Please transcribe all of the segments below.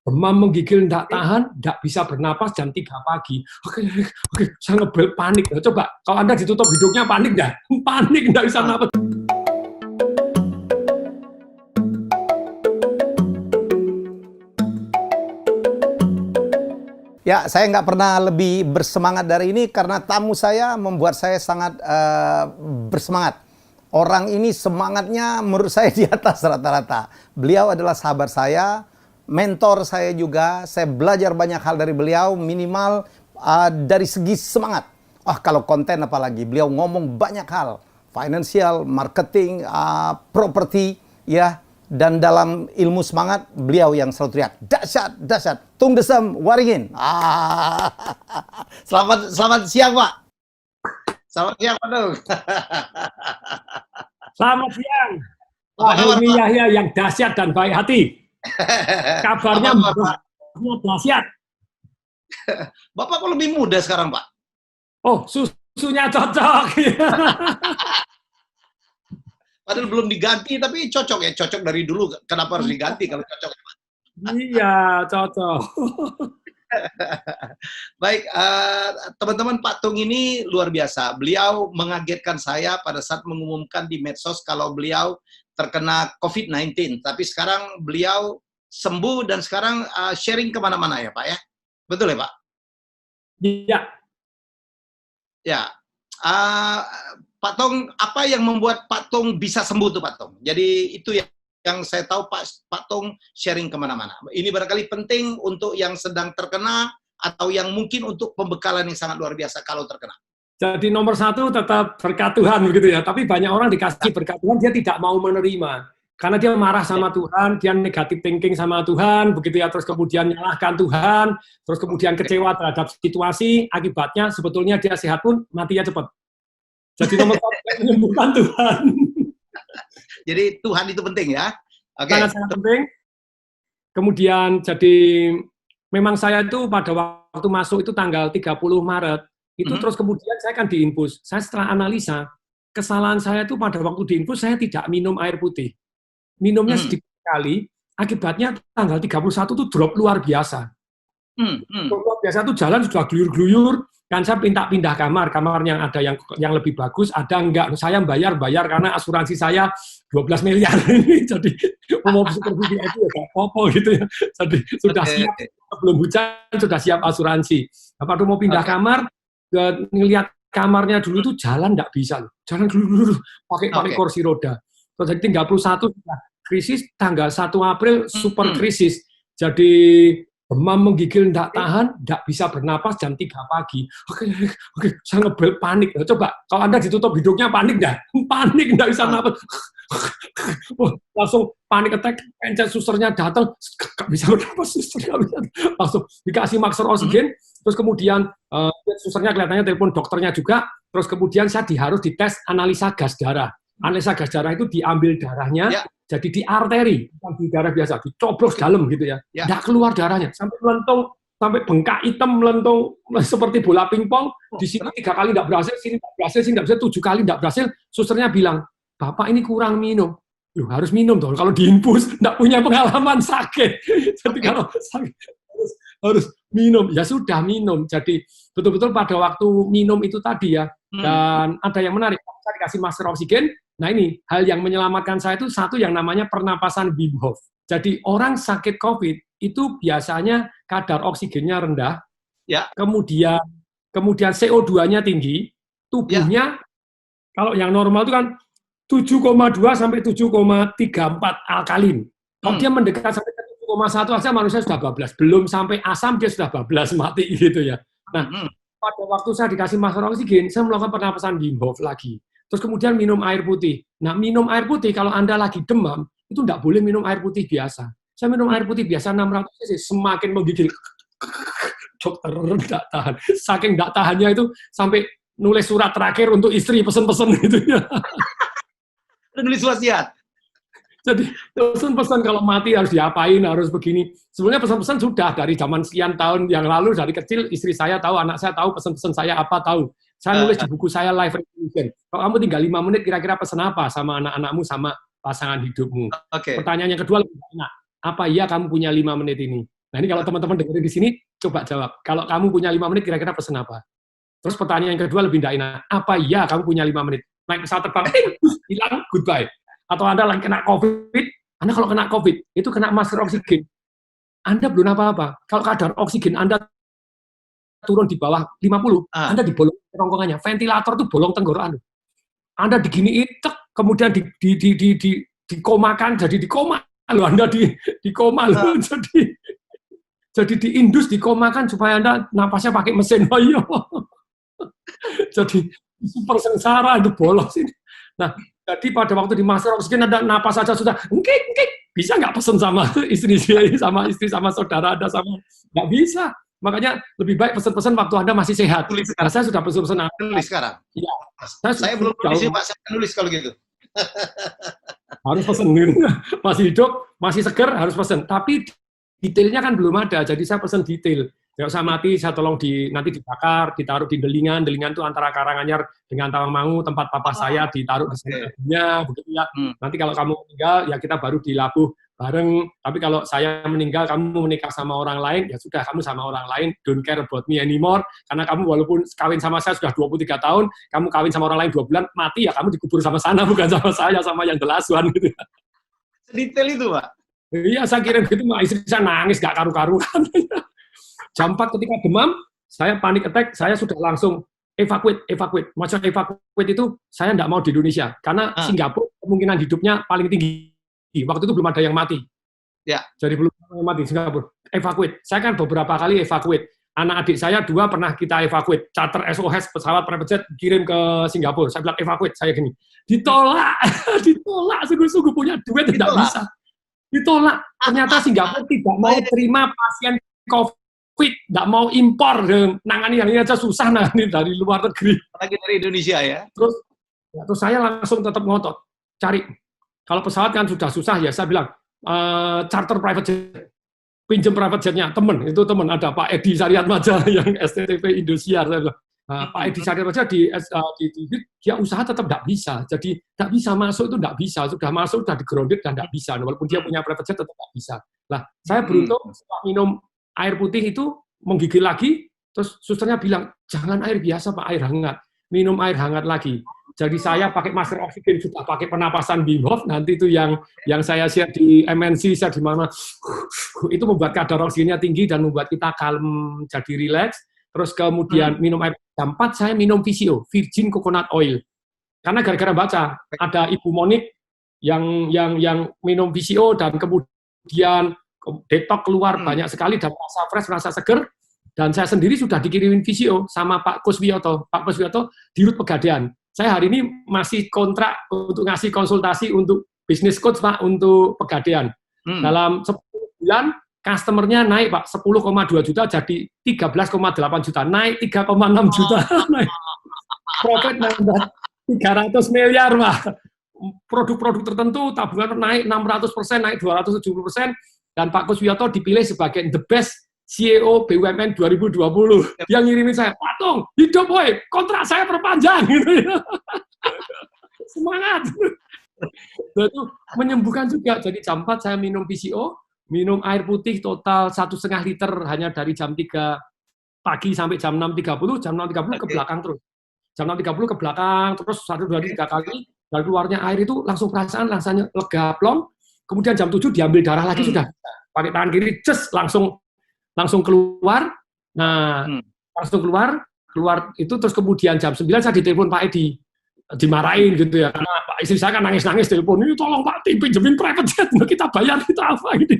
demam menggigil, tidak tahan, tidak bisa bernapas jam 3 pagi. Oke, saya ngebel panik. Coba, kalau Anda ditutup hidungnya panik nggak? Panik, nggak bisa napas. Ya, saya nggak pernah lebih bersemangat dari ini karena tamu saya membuat saya sangat bersemangat. Orang ini semangatnya menurut saya di atas rata-rata. Beliau adalah sahabat saya, mentor saya juga. Saya belajar banyak hal dari beliau, minimal dari segi semangat. Kalau konten apalagi, beliau ngomong banyak hal. Financial, marketing, properti, ya. Dan dalam ilmu semangat, beliau yang selalu teriak, dahsyat, dahsyat, tung desem, waringin. Selamat siang, Pak. Selamat siang, Pak Tung. Selamat siang, Pak Helmi Yahya yang dahsyat dan baik hati. Kabarnya dahsyat. Bapak kok lebih muda sekarang, Pak? Oh, susunya cocok. Padahal belum diganti, tapi cocok ya. Cocok dari dulu. Kenapa harus diganti kalau cocok? Iya, cocok. Baik, teman-teman, Pak Tung ini luar biasa. Beliau mengagetkan saya pada saat mengumumkan di medsos kalau beliau terkena COVID-19. Tapi sekarang beliau sembuh dan sekarang sharing kemana-mana ya, Pak ya? Betul ya, Pak? Iya. Ya. Pak Tung, apa yang membuat Pak Tung bisa sembuh tuh, Pak Tung? Jadi itu yang saya tahu Pak Tung sharing kemana-mana. Ini barangkali penting untuk yang sedang terkena atau yang mungkin untuk pembekalan yang sangat luar biasa kalau terkena. Jadi nomor satu tetap berkat Tuhan begitu ya. Tapi banyak orang dikasih berkat Tuhan dia tidak mau menerima. Karena dia marah sama Tuhan, dia negatif thinking sama Tuhan, begitu ya. Terus kemudian menyalahkan Tuhan, terus kemudian kecewa terhadap situasi. Akibatnya sebetulnya dia sehat pun matinya cepat. Jadi nomor satu menyembuhkan Tuhan. Jadi Tuhan itu penting ya. Oke. Sangat penting. Kemudian jadi memang saya itu pada waktu masuk itu tanggal 30 Maret itu terus kemudian saya kan diinfus. Saya setelah analisa kesalahan saya itu pada waktu diinfus saya tidak minum air putih. Minumnya sedikit sekali. Akibatnya tanggal 31 itu drop luar biasa. Drop luar biasa itu jalan sudah gluyur-gluyur. Kan saya pindah kamar yang ada yang lebih bagus, ada enggak. Saya bayar karena asuransi saya 12 miliar ini. Jadi mau supervisi itu ya kayak popo gitu ya. Jadi sudah siap sebelum hujan sudah siap asuransi. Bapak tuh mau pindah kamar, ngelihat kamarnya dulu itu jalan enggak bisa loh. Jalan dulu pakai kursi roda. Terus jadi 31 sudah krisis, tanggal 1 April super krisis. Jadi demam menggigil, tidak tahan, tidak bisa bernapas jam 3 pagi. Oke, saya ngebel panik. Coba, kalau Anda ditutup hidungnya panik nggak? Panik, nggak bisa napas. Langsung panik attack, pencet susternya datang, nggak bisa bernapas, suster nggak bisa. Langsung dikasih masker oksigen, terus kemudian susternya kelihatannya telepon dokternya juga, terus kemudian saya harus dites analisa gas darah. Analisa gas darah itu diambil darahnya, jadi di arteri, bukan di darah biasa, dicoblos dalam gitu ya. Nggak keluar darahnya, sampai melentung, sampai bengkak hitam melentung seperti bola pingpong. Di sini 3 kali nggak berhasil, sini nggak berhasil, sini nggak berhasil, 7 kali nggak berhasil. Susternya bilang, Bapak ini kurang minum. Loh, harus minum dong. Kalau diinfus, nggak punya pengalaman sakit. Jadi kalau sakit harus minum. Ya sudah minum. Jadi betul-betul pada waktu minum itu tadi ya. Dan ada yang menarik, saya dikasih masker oksigen. Nah ini, hal yang menyelamatkan saya itu satu yang namanya pernapasan Wim Hof. Jadi orang sakit COVID itu biasanya kadar oksigennya rendah, kemudian CO2-nya tinggi, tubuhnya kalau yang normal itu kan 7,2 sampai 7,34 alkalin. Kalau dia mendekat sampai 7,1 aja manusia sudah bablas. Belum sampai asam dia sudah bablas, mati gitu ya. Nah, pada waktu saya dikasih masker oksigen, saya melakukan pernapasan Wim Hof lagi. Terus kemudian minum air putih. Nah, minum air putih kalau Anda lagi demam, itu tidak boleh minum air putih biasa. Saya minum air putih biasa 600 cc, semakin menggigil. Dokter tidak tahan. Saking tidak tahannya itu sampai nulis surat terakhir untuk istri, pesen-pesen gitu ya. Nulis wasiat. Jadi pesan-pesan kalau mati harus diapain, harus begini. Sebenarnya pesan-pesan sudah dari zaman sekian tahun yang lalu, dari kecil istri saya tahu, anak saya tahu pesan-pesan saya apa tahu. Saya nulis di buku saya Life Revolution. Kalau kamu tinggal 5 menit, kira-kira pesan apa sama anak-anakmu, sama pasangan hidupmu? Pertanyaan yang kedua lebih enak. Apa iya kamu punya 5 menit ini? Nah ini kalau teman-teman dengerin di sini, coba jawab. Kalau kamu punya 5 menit, kira-kira pesen apa? Terus pertanyaan yang kedua lebih tidak enak. Apa iya kamu punya 5 menit? Naik pesawat terbang, hilang, goodbye. Atau Anda lagi kena COVID, Anda kalau kena COVID, itu kena masker oksigen. Anda belum apa-apa. Kalau kadar oksigen Anda turun di bawah 50, Anda dibolong kerongkongannya. Ventilator itu bolong tenggorokan. Anda diginiin, kemudian dikomakan, jadi di koma. Loh, Anda di koma loh. Jadi diindus, dikomakan supaya Anda napasnya pakai mesin. Oh iya. Jadi super sengsara itu bolos ini. Nah, jadi pada waktu di masker oksigen ada napas saja sudah, bisa nggak pesen sama istri sama saudara Anda sama nggak bisa. Makanya lebih baik pesen-pesen waktu Anda masih sehat. Karena saya sudah pesen-pesen. Tulis sekarang. Ya, saya belum nulis sih Pak, saya nulis kalau gitu. Harus pesen. Masih hidup, masih seger, harus pesen. Tapi detailnya kan belum ada, jadi saya pesen detail. Kalau saya mati, saya tolong nanti dibakar, ditaruh di Delingan. Delingan itu antara Karanganyar dengan Tawangmangu, tempat papa saya ditaruh di sana. Begitu ya. Nanti kalau kamu meninggal, ya kita baru dilabuh bareng. Tapi kalau saya meninggal, kamu menikah sama orang lain, ya sudah, kamu sama orang lain, don't care about me anymore. Karena kamu walaupun kawin sama saya sudah 23 tahun, kamu kawin sama orang lain 2 bulan, mati ya kamu dikubur sama sana, bukan sama saya, sama yang delasuan gitu. Detail itu, Pak? Iya, saya kirim gitu, istri saya nangis, gak karu-karuan. Jam 4 ketika demam, saya panik attack, saya sudah langsung evacuate. Maksudnya evacuate itu, saya tidak mau di Indonesia. Karena Singapura kemungkinan hidupnya paling tinggi. Waktu itu belum ada yang mati. Ya. Jadi belum ada yang mati Singapura. Evacuate. Saya kan beberapa kali evacuate. Anak adik saya 2 pernah kita evacuate. Charter SOS, pesawat private jet, kirim ke Singapura. Saya bilang evacuate, saya gini. Ditolak. Ditolak. Sungguh-sungguh punya duit, tidak bisa. Ditolak. Ternyata Singapura tidak mau terima pasien COVID. Nggak mau impor, nangani yang ini aja susah nangani dari luar negeri. Lagi dari Indonesia ya. Terus saya langsung tetap ngotot, cari. Kalau pesawat kan sudah susah ya, saya bilang, charter private jet, pinjam private jetnya, temen ada Pak Edi Saryatmadja yang STTP Indosiar, saya bilang, Pak Edi Saryatmadja dia usaha tetap nggak bisa, jadi nggak bisa masuk itu nggak bisa, sudah masuk sudah di-grounded dan nggak bisa, walaupun dia punya private jet tetap nggak bisa. Nah, saya beruntung setelah minum air putih itu menggigil lagi, terus susternya bilang, jangan air biasa Pak, air hangat, minum air hangat lagi. Jadi saya pakai masker oksigen, sudah pakai penapasan Wim Hof, nanti itu yang saya share di MNC, share di mana, itu membuat kadar oksigennya tinggi dan membuat kita kalem, jadi rileks. Terus kemudian minum air, jam 4 saya minum VCO, Virgin Coconut Oil. Karena gara-gara baca, ada Ibu Monik yang minum VCO dan kemudian detok keluar banyak sekali dan rasa fresh, rasa seger, dan saya sendiri sudah dikirimin VCO sama Pak Kuswiyoto. Pak Kuswiyoto di Rut Pegadaian. Saya hari ini masih kontrak untuk ngasih konsultasi untuk bisnis coach Pak untuk Pegadaian. Dalam 10 bulan customer-nya naik Pak 10,2 juta jadi 13,8 juta, naik 3,6 juta. Naik. Profit nambah 300 miliar Pak. Produk-produk tertentu tabungan naik 600%, naik 270%. Dan Pak Kuswiyoto dipilih sebagai the best CEO BUMN 2020. Dia ngirimin saya, Pak Tung, hidup boy, kontrak saya perpanjang. Gitu ya. Semangat. Dan itu menyembuhkan juga. Jadi jam 4 saya minum VCO, minum air putih total 1,5 liter hanya dari jam 3 pagi sampai jam 6.30, jam 6.30 ke belakang terus. Jam 6.30 ke belakang, terus 1, 2, 3 kali, dan keluarnya air itu langsung perasaan, rasanya lega plong. Kemudian jam 7 diambil darah lagi sudah pakai tangan kiri, just langsung keluar. Nah, langsung keluar itu terus kemudian jam 9 saya ditelepon Pak Edi, dimarahin gitu ya, karena Pak istri saya kan nangis-nangis telepon, ini tolong Pak pinjemin private jet, kita bayar kita apa gitu.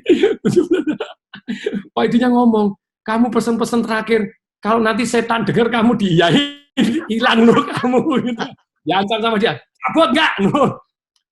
Pak Edinya ngomong, kamu pesen-pesen terakhir, kalau nanti setan dengar kamu diiyain, hilang loh kamu gitu. Ya ancam sama dia, cabut nggak?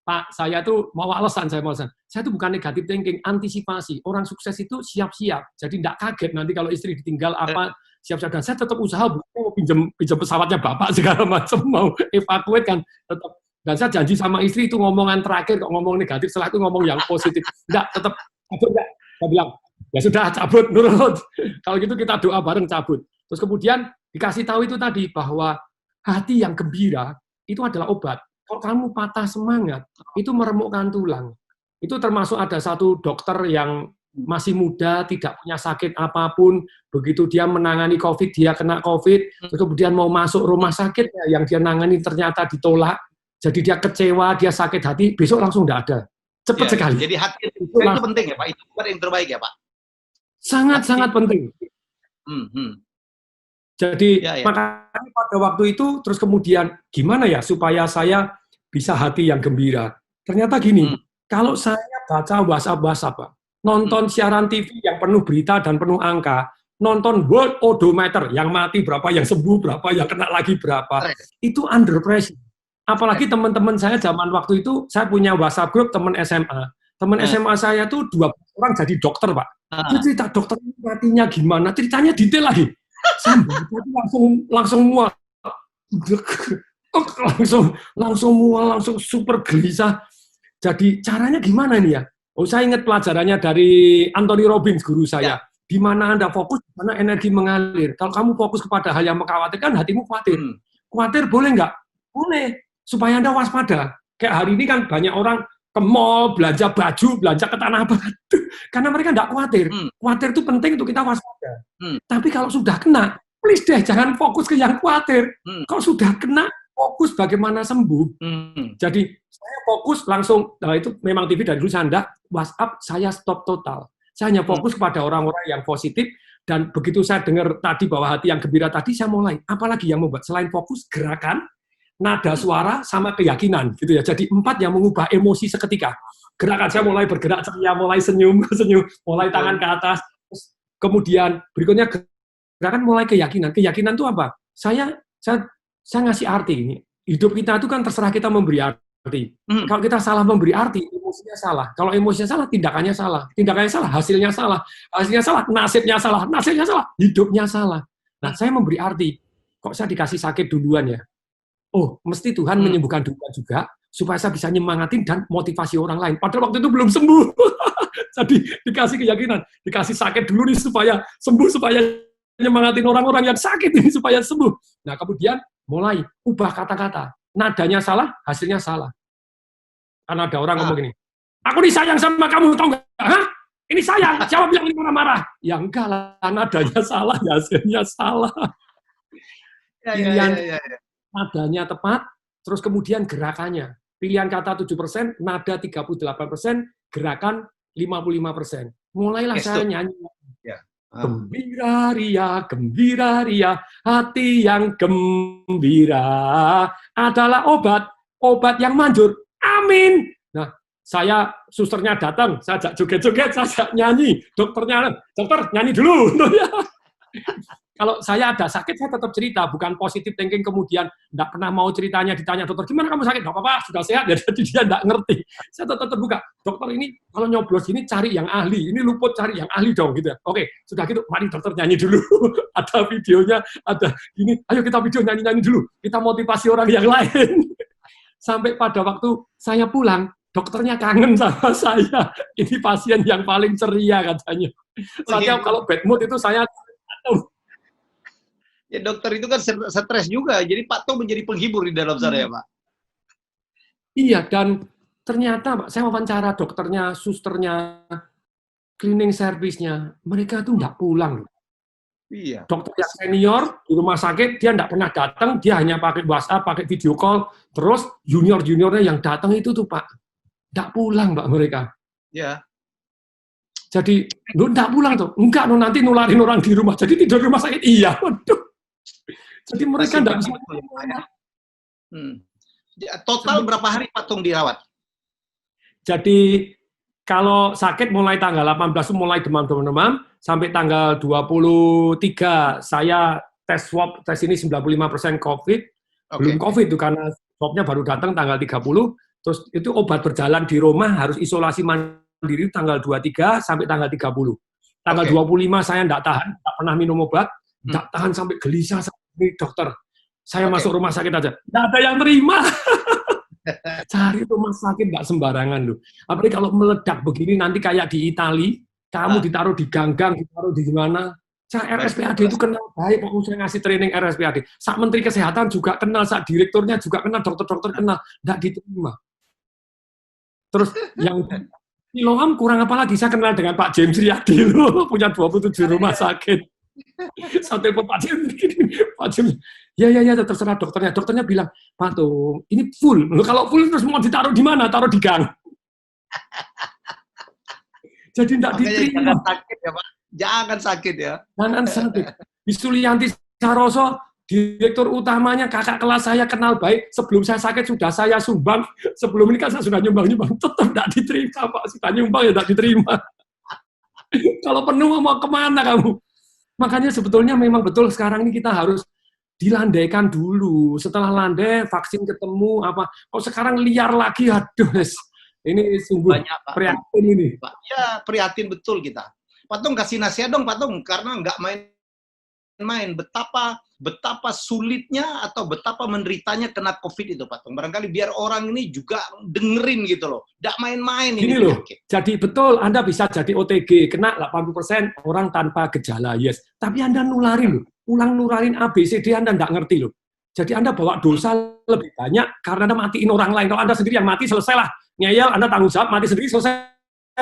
Pak, saya tuh mau alasan. Saya tuh bukan negatif thinking, antisipasi. Orang sukses itu siap-siap. Jadi tidak kaget nanti kalau istri ditinggal apa, siap-siap. Dan saya tetap usaha, mau pinjam pesawatnya Bapak segala macam, mau evakuate kan tetap. Dan saya janji sama istri itu ngomongan terakhir, kok ngomong negatif, setelah itu ngomong yang positif. Enggak, tetap cabut enggak. Saya bilang, ya sudah cabut, nurut. Kalau gitu kita doa bareng cabut. Terus kemudian dikasih tahu itu tadi, bahwa hati yang gembira itu adalah obat. Kalau kamu patah semangat, itu meremukkan tulang. Itu termasuk ada satu dokter yang masih muda, tidak punya sakit apapun, begitu dia menangani COVID, dia kena COVID, terus kemudian mau masuk rumah sakit, yang dia nangani ternyata ditolak, jadi dia kecewa, dia sakit hati, besok langsung tidak ada. Cepat sekali. Jadi hati itu penting ya Pak, itu yang terbaik ya Pak? Sangat-sangat penting. Jadi makanya pada waktu itu, terus kemudian gimana ya supaya saya bisa hati yang gembira. Ternyata gini, kalau saya baca WhatsApp, Pak, nonton siaran TV yang penuh berita dan penuh angka, nonton World Odometer, yang mati berapa, yang sembuh berapa, yang kena lagi berapa, itu under pressure. Apalagi teman-teman saya zaman waktu itu, saya punya WhatsApp group teman SMA. Teman SMA saya tuh 12 orang jadi dokter, Pak. Dia cerita dokter matinya gimana, ceritanya detail lagi. Saya langsung mual. langsung mual, langsung super gelisah. Jadi caranya gimana nih ya? Oh, saya ingat pelajarannya dari Anthony Robbins, guru saya. Di mana Anda fokus, di mana energi mengalir. Kalau kamu fokus kepada hal yang mengkhawatirkan, hatimu khawatir. Khawatir boleh nggak? Boleh. Supaya Anda waspada. Kayak hari ini kan banyak orang ke mall, belanja baju, belanja ke tanah abang. Karena mereka nggak khawatir. Khawatir itu penting untuk kita waspada. Tapi kalau sudah kena, please deh, jangan fokus ke yang khawatir. Kalau sudah kena, fokus bagaimana sembuh. Jadi saya fokus langsung, nah itu memang TV dari dulu saya enggak, WhatsApp saya stop total. Saya hanya fokus kepada orang-orang yang positif, dan begitu saya dengar tadi bahwa hati yang gembira tadi, saya mulai, apalagi yang membuat, selain fokus, gerakan, nada suara, sama keyakinan. Gitu ya. Jadi 4 yang mengubah emosi seketika. Gerakan, saya mulai bergerak ceria, mulai senyum, mulai tangan ke atas. Kemudian berikutnya gerakan mulai keyakinan. Keyakinan itu apa? Saya ngasih arti ini. Hidup kita itu kan terserah kita memberi arti. Kalau kita salah memberi arti, emosinya salah. Kalau emosinya salah, tindakannya salah. Tindakannya salah, hasilnya salah. Hasilnya salah, nasibnya salah. Nasibnya salah, hidupnya salah. Nah, saya memberi arti. Kok saya dikasih sakit duluan ya? Oh, mesti Tuhan menyembuhkan duluan juga, supaya saya bisa nyemangatin dan motivasi orang lain. Padahal waktu itu belum sembuh. Jadi dikasih keyakinan, dikasih sakit dulu nih supaya sembuh, supaya nyemangatin orang-orang yang sakit ini supaya sembuh. Nah, kemudian mulai ubah kata-kata. Nadanya salah, hasilnya salah. Karena ada orang ngomong gini, aku nih sayang sama kamu, tau nggak? Hah? Ini sayang, siapa bilang ini marah-marah? Ya enggak lah, nadanya salah, hasilnya salah. Pilihan nadanya tepat, terus kemudian gerakannya. Pilihan kata 7%, nada 38%, gerakan 55%. Mulailah saya nyanyi. Gembira ria, hati yang gembira adalah obat yang manjur. Amin. Nah, saya susternya datang, saya ajak joget-joget, saya ajak nyanyi. Dokter nyanyi dulu. Kalau saya ada sakit, saya tetap cerita, bukan positive thinking kemudian enggak pernah mau ceritanya, ditanya dokter, gimana kamu sakit? Enggak apa-apa, sudah sehat, ya, jadi dia enggak ngerti. Saya tetap terbuka, dokter ini kalau nyoblos ini cari yang ahli, ini luput cari yang ahli dong, gitu. Oke, sudah gitu, mari dokter nyanyi dulu. Ada videonya, ada ini, ayo kita video nyanyi-nyanyi dulu, kita motivasi orang yang lain. Sampai pada waktu saya pulang, dokternya kangen sama saya. Ini pasien yang paling ceria katanya. Saya kalau bad mood itu saya ya dokter itu kan stres juga, jadi Pak Tom menjadi penghibur di dalam sana ya Pak? Iya, dan ternyata Pak, saya wawancara dokternya, susternya, cleaning service-nya, mereka tuh nggak pulang. Iya. Dokter yang senior di rumah sakit, dia nggak pernah datang, dia hanya pakai WhatsApp, pakai video call, terus junior-juniornya yang datang itu tuh Pak, nggak pulang Pak mereka. Iya. Jadi, lu nggak pulang tuh, enggak, lu nanti nularin orang di rumah, jadi tidur di rumah sakit, iya, waduh. Jadi mereka nggak bisa. Total berapa hari Pak Tung dirawat? Jadi kalau sakit mulai tanggal 18 mulai demam-demam sampai tanggal 23 saya tes swab, tes ini 95% COVID, belum COVID itu karena swabnya baru datang tanggal 30, terus itu obat berjalan di rumah harus isolasi mandiri tanggal 23 sampai tanggal 30. Tanggal 25 saya nggak tahan, nggak pernah minum obat, nggak tahan sampai gelisah. Ini dokter, saya masuk rumah sakit aja, nggak ada yang terima. Cari rumah sakit nggak sembarangan loh. Apalagi kalau meledak begini nanti kayak di Itali, kamu ditaruh di ganggang, ditaruh di mana. Saya RSPAD itu kenal baik, waktu saya ngasih training RSPAD. Saat Menteri Kesehatan juga kenal, saat direkturnya juga kenal, dokter-dokter kenal, nggak diterima. Terus Siloam kurang apa lagi, saya kenal dengan Pak James Riyadi loh, punya 27 rumah sakit. Saya telepon Pak James, Pak James, ya, terserah dokternya. Dokternya bilang, Pak Tung, ini full. Loh, kalau full terus mau ditaruh di mana? Taruh di gang. Jadi tidak diterima. Jangan sakit ya Pak, jangan sakit ya. Jangan sakit. Bisulianti Saroso, direktur utamanya, kakak kelas saya, kenal baik. Sebelum saya sakit sudah saya sumbang. Sebelum ini kan saya sudah nyumbang, tetap tidak diterima Pak. Sudah nyumbang ya tidak diterima. Kalau penuh mau kemana kamu? Makanya sebetulnya memang betul sekarang ini kita harus dilandaikan dulu. Setelah landai, vaksin ketemu, apa? Kok sekarang liar lagi, aduh. Ini sungguh Banyak, Pak. prihatin ini. Pak. Ya, prihatin betul kita. Pak Tung kasih nasihat dong Pak Tung, karena nggak main-main. Betapa sulitnya atau betapa menderitanya kena COVID itu Pak Tung. Barangkali biar orang ini juga dengerin gitu loh. Nggak main-main ini loh, penyakit. jadi betul Anda bisa jadi OTG, kena 80% orang tanpa gejala, yes. Tapi Anda nularin loh, nularin ABCD Anda nggak ngerti loh. Jadi Anda bawa dosa lebih banyak karena Anda matiin orang lain. Kalau Anda sendiri yang mati, selesai lah. Ngeyel, Anda tanggung jawab, mati sendiri, selesai.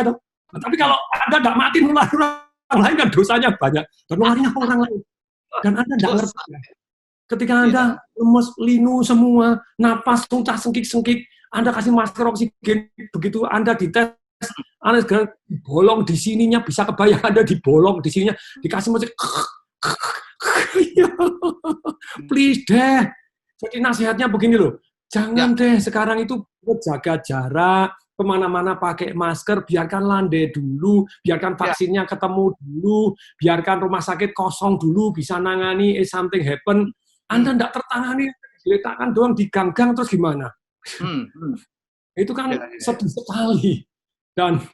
Nah, tapi kalau Anda nggak mati, nularin orang lain kan dosanya banyak. Dan nularin orang lain. Dan Anda nggak ngerti. Ketika Anda lemes, linu semua, napas, tuncah, sengkik-sengkik, Anda kasih masker oksigen, begitu Anda dites, Anda segera bolong di sininya, bisa kebayang Anda dibolong di sininya, dikasih musik, please deh. Jadi nasihatnya begini loh, jangan deh sekarang itu jaga jarak, kemana-mana pakai masker, biarkan landai dulu, biarkan vaksinnya ketemu dulu, biarkan rumah sakit kosong dulu, bisa nangani something happen. Anda tidak tertangani, diletakkan doang di gang-gang, terus gimana? Itu kan sedih sekali. Dan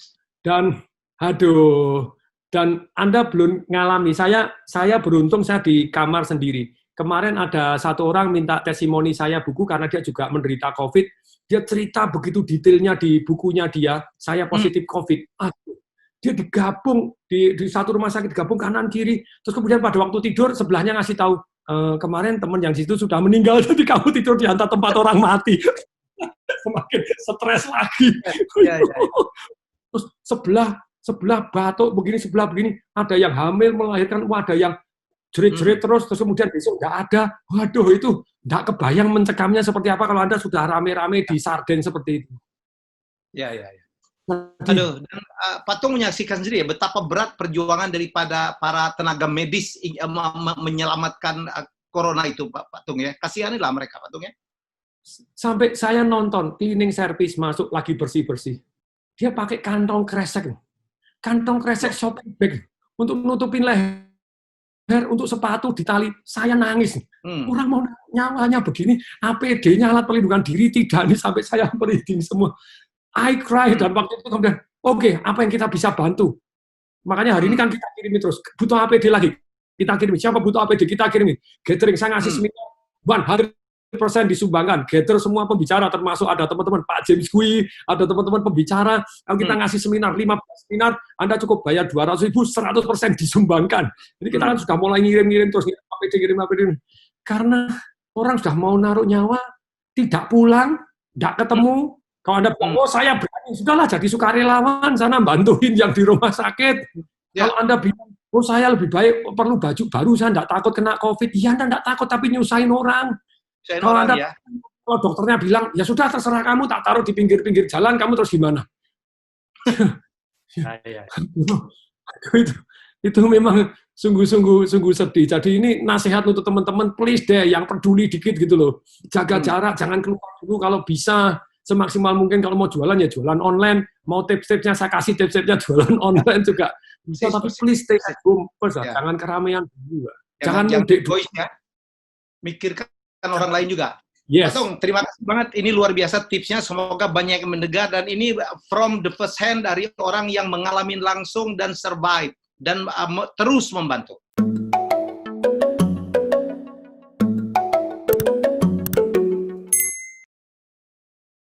aduh, dan Anda belum ngalami. Saya beruntung saya di kamar sendiri. Kemarin ada satu orang minta testimoni saya buku karena dia juga menderita COVID. Dia cerita begitu detailnya di bukunya dia, saya positif COVID. Aduh, dia digabung di satu rumah sakit, digabung kanan kiri. Terus kemudian pada waktu tidur sebelahnya ngasih tahu, kemarin teman yang situ sudah meninggal, jadi kamu tidur di antar tempat orang mati. Semakin stres lagi. Terus sebelah batuk begini, sebelah begini, ada yang hamil melahirkan, ada yang jerit-jerit terus kemudian besok nggak ada. Waduh, itu nggak kebayang mencekamnya seperti apa kalau Anda sudah rame-rame di sarden seperti itu. Ya. Aduh, dan Pak Tung menyaksikan sendiri ya betapa berat perjuangan daripada para tenaga medis menyelamatkan corona itu, Pak Tung ya. Kasihanilah mereka, Pak Tung ya. Sampai saya nonton cleaning service masuk lagi bersih-bersih. Dia pakai kantong kresek shopping bag untuk nutupin leher, untuk sepatu ditali. Saya nangis. Orang mau nyawanya begini, APD-nya alat pelindungan diri tidak nih, sampai saya merinding semua. I cry, dan waktu itu kemudian, oke, apa yang kita bisa bantu? Makanya hari ini kan kita kirimi terus, butuh APD lagi, kita kirimi. Siapa butuh APD, kita kirimi. Gathering, saya ngasih seminar, 100% disumbangkan. Gather semua pembicara, termasuk ada teman-teman Pak James Kui, ada teman-teman pembicara. Kalau kita ngasih seminar, 15 seminar, Anda cukup bayar 200.000, 100% disumbangkan. Jadi kita kan sudah mulai ngirim-ngirim terus, kirim APD. Karena orang sudah mau naruh nyawa, tidak pulang, tidak ketemu. Kalau Anda bilang, oh saya berani, sudahlah jadi sukarelawan, sana bantuin yang di rumah sakit. Kalau Anda bilang, oh saya lebih baik perlu baju baru, saya tidak takut kena COVID. Ya Anda tidak takut, tapi nyusahin orang. Kalau dokternya bilang, ya sudah terserah kamu, tak taruh di pinggir-pinggir jalan, kamu terus gimana? Itu memang sungguh sedih. Jadi ini nasihat untuk teman-teman, please deh, yang peduli dikit gitu loh. Jaga jarak, jangan keluar dulu kalau bisa. Semaksimal mungkin kalau mau jualan ya jualan online, mau tips-tipsnya saya kasih tips-tipsnya jualan online juga bisa, tapi please stay at home first, jangan keramaian juga. Jangan mudik egois ya. Mikirkan orang lain juga. Yes. Pak Tung, terima kasih banget, ini luar biasa tipsnya, semoga banyak yang mendengar, dan ini from the first hand dari orang yang mengalami langsung dan survive dan terus membantu.